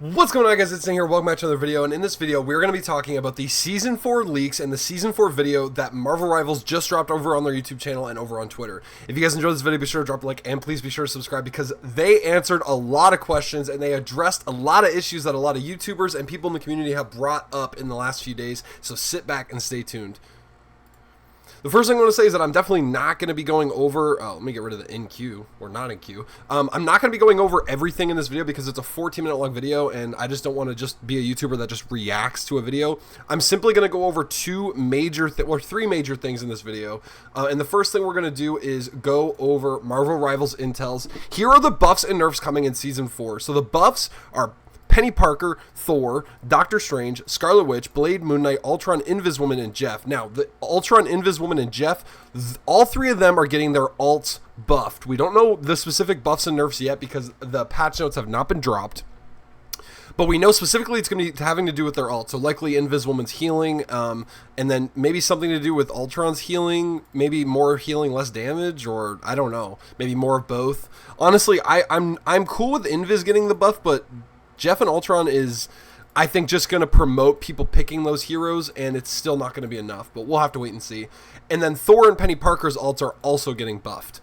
What's going on, guys? It's Zing here. Welcome back to another video, and in this video we're going to be talking about the Season 4 leaks and the Season 4 video that Marvel Rivals just dropped over on their YouTube channel and over on Twitter. If you guys enjoyed this video, be sure to drop a like and please be sure to subscribe because they answered a lot of questions and they addressed a lot of issues that a lot of YouTubers and people in the community have brought up in the last few days, so sit back and stay tuned. The first thing I want to say is that I'm definitely not going to be going over, let me get rid of the in queue, or not in queue. I'm not going to be going over everything in this video because it's a 14-minute long video and I just don't want to just be a YouTuber that just reacts to a video. I'm simply going to go over three major things in this video. And the first thing we're going to do is go over Marvel Rivals Intels. Here are the buffs and nerfs coming in Season 4. So the buffs are Penny Parker, Thor, Doctor Strange, Scarlet Witch, Blade, Moon Knight, Ultron, Inviswoman, and Jeff. Now, the Ultron, Inviswoman, and Jeff, all three of them are getting their alts buffed. We don't know the specific buffs and nerfs yet because the patch notes have not been dropped. But we know specifically it's going to be having to do with their ult. So likely Inviswoman's healing, and then maybe something to do with Ultron's healing, maybe more healing, less damage, or I don't know, maybe more of both. Honestly, I'm cool with Invis getting the buff, but Jeff and Ultron is, I think, just going to promote people picking those heroes, and it's still not going to be enough, but we'll have to wait and see. And then Thor and Penny Parker's ults are also getting buffed.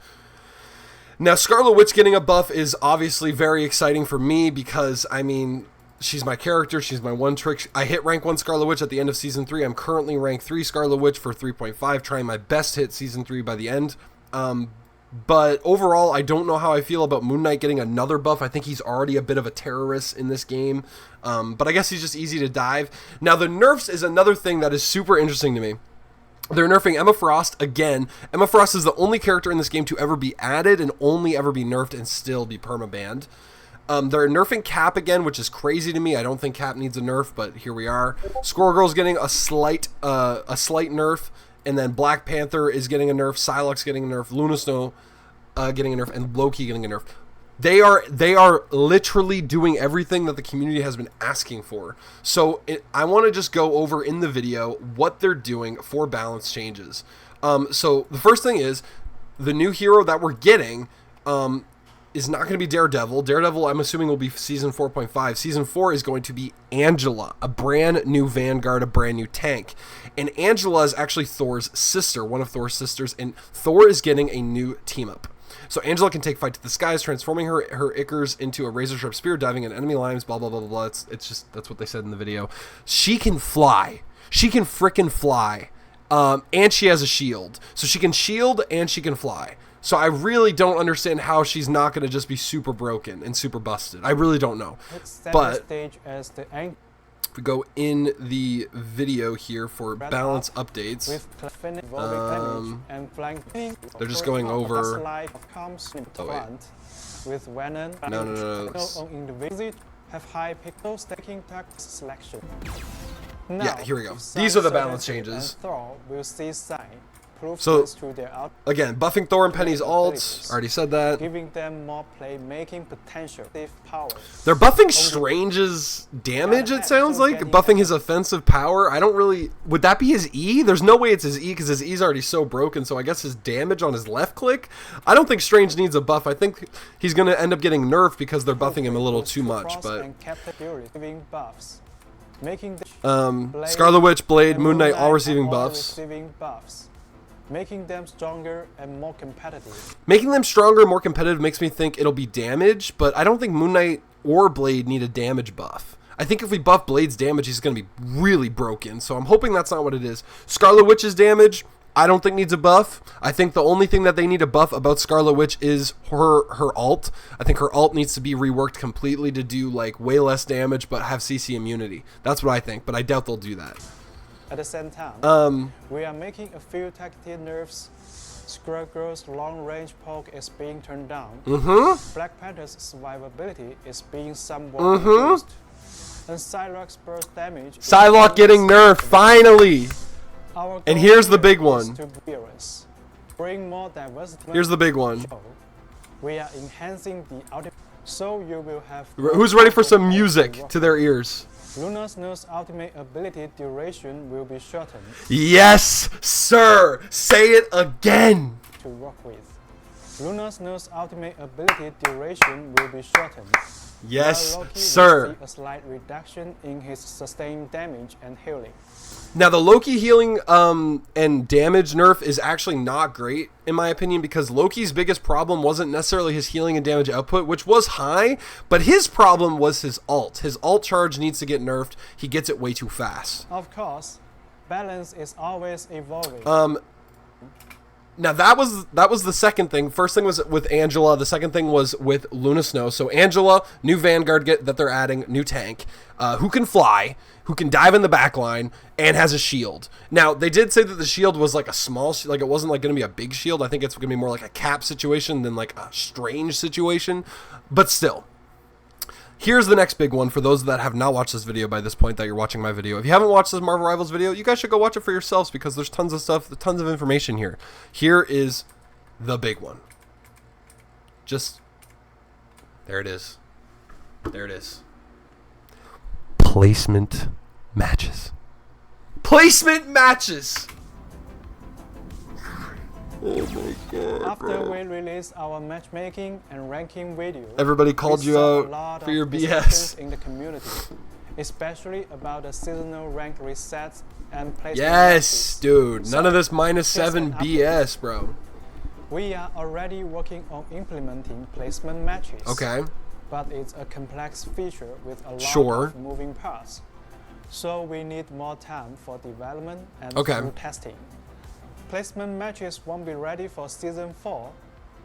Now, Scarlet Witch getting a buff is obviously very exciting for me because, I mean, she's my character, she's my one trick. I hit rank 1 Scarlet Witch at the end of Season 3. I'm currently rank 3 Scarlet Witch for 3.5, trying my best to hit Season 3 by the end. But overall, I don't know how I feel about Moon Knight getting another buff. I think he's already a bit of a terrorist in this game. But I guess he's just easy to dive. Now, the nerfs is another thing that is super interesting to me. They're nerfing Emma Frost again. Emma Frost is the only character in this game to ever be added and only ever be nerfed and still be permabanned. They're nerfing Cap again, which is crazy to me. I don't think Cap needs a nerf, but here we are. Squirrel Girl's getting a slight nerf. And then Black Panther is getting a nerf, Psylocke's getting a nerf, Luna Snow getting a nerf, and Loki getting a nerf. They are literally doing everything that the community has been asking for. So I want to just go over in the video what they're doing for balance changes. So the first thing is the new hero that we're getting is not going to be Daredevil. Daredevil, I'm assuming, will be Season 4.5. Season 4 is going to be Angela, a brand new Vanguard, a brand new tank. And Angela is actually Thor's sister, one of Thor's sisters, and Thor is getting a new team-up. So Angela can take fight to the skies, transforming her Ickers into a razor-sharp spear, diving in enemy lines, blah, blah, blah, blah, blah. It's just, that's what they said in the video. She can fly. She can frickin' fly. And she has a shield. So she can shield and she can fly. So I really don't understand how she's not going to just be super broken and super busted. I really don't know. But if we go in the video here for balance updates, they're just going over. Oh wait. No. Have high pixel stacking target selection. Yeah, here we go. These are the balance changes. So, again, buffing Thor and Penny's ults. Already said that. Giving them more playmaking potential. They're buffing Strange's damage, it sounds like. Buffing his offensive power. I don't really... Would that be his E? There's no way it's his E because his E's already so broken. So I guess his damage on his left click. I don't think Strange needs a buff. I think he's going to end up getting nerfed because they're buffing him a little too much. But Scarlet Witch, Blade, Moon Knight all receiving buffs. Making them stronger and more competitive. Making them stronger and more competitive makes me think it'll be damage, but I don't think Moon Knight or Blade need a damage buff. I think if we buff Blade's damage, he's going to be really broken, so I'm hoping that's not what it is. Scarlet Witch's damage, I don't think needs a buff. I think the only thing that they need a buff about Scarlet Witch is her ult. I think her ult needs to be reworked completely to do like way less damage but have CC immunity. That's what I think, but I doubt they'll do that. At the same time, we are making a few tactical nerfs. Squirrel Girl's long-range poke is being turned down. Black Panther's survivability is being somewhat reduced. And Psylocke's burst damage. Psylocke getting nerfed, finally! And here's the big one. Bring more diversity. Here's the big one. We are enhancing the ultimate, so you will have. Who's ready for some music to their ears? Luna Snow's ultimate ability duration will be shortened. Yes, sir! Say it again! To work with. Luna Snow's ultimate ability duration will be shortened. Yes, Loki sir. will see a slight reduction in his sustained damage and healing. Now, the Loki healing and damage nerf is actually not great, in my opinion, because Loki's biggest problem wasn't necessarily his healing and damage output, which was high, but his problem was his ult. His ult charge needs to get nerfed. He gets it way too fast. Of course, balance is always evolving. Now, that was the second thing. First thing was with Angela. The second thing was with Luna Snow. So Angela, new Vanguard that they're adding, new tank, who can fly, who can dive in the back line, and has a shield. Now, they did say that the shield was like a small, like it wasn't like going to be a big shield. I think it's going to be more like a cap situation than like a strange situation. But still. Here's the next big one for those that have not watched this video by this point that you're watching my video. If you haven't watched this Marvel Rivals video, you guys should go watch it for yourselves because there's tons of stuff, tons of information here. Here is the big one. There it is. There it is. Placement matches. Placement matches! Oh my god. After we released our matchmaking and ranking video, everybody called you out for your BS in the community, especially about the seasonal rank resets and placement. Yes, dude. None of this -7 BS, bro. We are already working on implementing placement matches. Okay. But it's a complex feature with a lot of moving parts. So we need more time for development and through testing. Placement matches won't be ready for Season 4,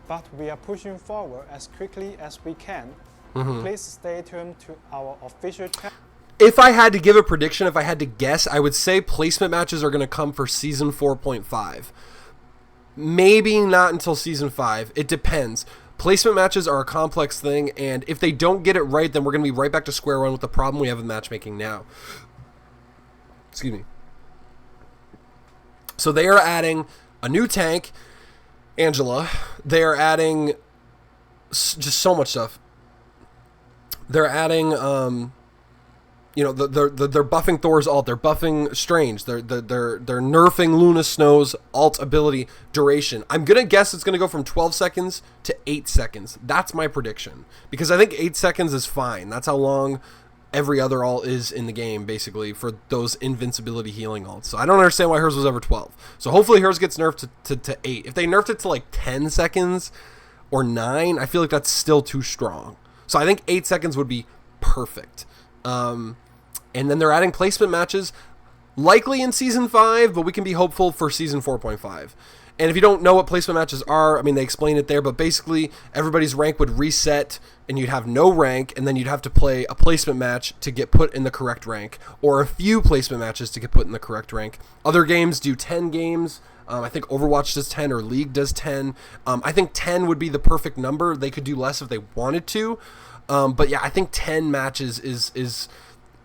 but we are pushing forward as quickly as we can. Please stay tuned to our official channel. If I had to give a prediction, if I had to guess, I would say placement matches are going to come for Season 4.5. Maybe not until Season 5. It depends. Placement matches are a complex thing, and if they don't get it right, then we're going to be right back to square one with the problem we have with matchmaking now. Excuse me. So they are adding a new tank, Angela. They are adding just so much stuff. They're adding, you know, they're buffing Thor's ult. They're buffing Strange. They're nerfing Luna Snow's ult ability duration. I'm gonna guess it's gonna go from 12 seconds to 8 seconds. That's my prediction because I think 8 seconds is fine. That's how long every other ult is in the game, basically, for those invincibility healing ults. So I don't understand why hers was ever 12. So hopefully hers gets nerfed to 8. If they nerfed it to like 10 seconds or 9, I feel like that's still too strong. So I think 8 seconds would be perfect. And then they're adding placement matches, likely in Season 5, but we can be hopeful for Season 4.5. And if you don't know what placement matches are, I mean, they explain it there, but basically everybody's rank would reset and you'd have no rank, and then you'd have to play a placement match to get put in the correct rank, or a few placement matches to get put in the correct rank. Other games do 10 games. I think Overwatch does 10 or League does 10. I think 10 would be the perfect number. They could do less if they wanted to. But yeah, I think 10 matches is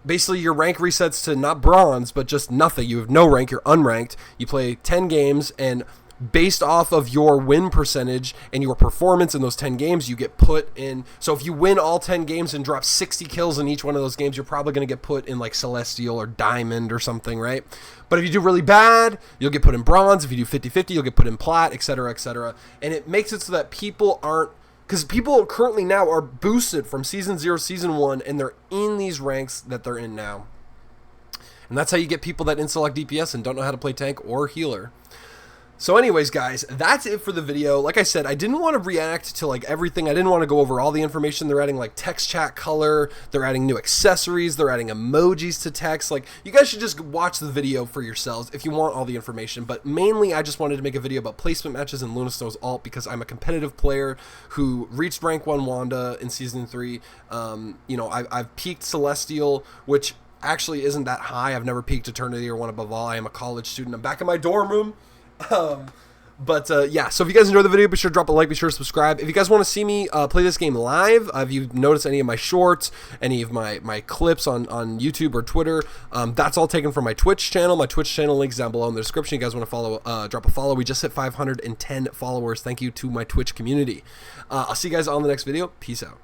basically your rank resets to not bronze, but just nothing. You have no rank, you're unranked. You play 10 games, and based off of your win percentage and your performance in those 10 games, you get put in. So if you win all 10 games and drop 60 kills in each one of those games, you're probably going to get put in like Celestial or Diamond or something, right? But if you do really bad, you'll get put in Bronze. If you do 50-50, you'll get put in Plat, etc., etc. And it makes it so that people aren't, because people currently now are boosted from Season 0, Season 1, and they're in these ranks that they're in now. And that's how you get people that insta-lock DPS and don't know how to play tank or healer. So anyways, guys, that's it for the video. Like I said, I didn't want to react to like everything. I didn't want to go over all the information. They're adding like text chat color. They're adding new accessories. They're adding emojis to text. Like, you guys should just watch the video for yourselves if you want all the information. But mainly, I just wanted to make a video about placement matches and Luna Snow's ult because I'm a competitive player who reached rank 1 Wanda in Season 3. You know, I've peaked Celestial, which actually isn't that high. I've never peaked Eternity or One Above All. I am a college student. I'm back in my dorm room. Yeah, so if you guys enjoyed the video, be sure to drop a like, be sure to subscribe. If you guys want to see me play this game live, if you've noticed any of my shorts, any of my clips on YouTube or Twitter, that's all taken from my Twitch channel. My Twitch channel link's down below in the description. You guys want to follow, drop a follow. We just hit 510 followers. Thank you to my Twitch community. I'll see you guys on the next video. Peace out.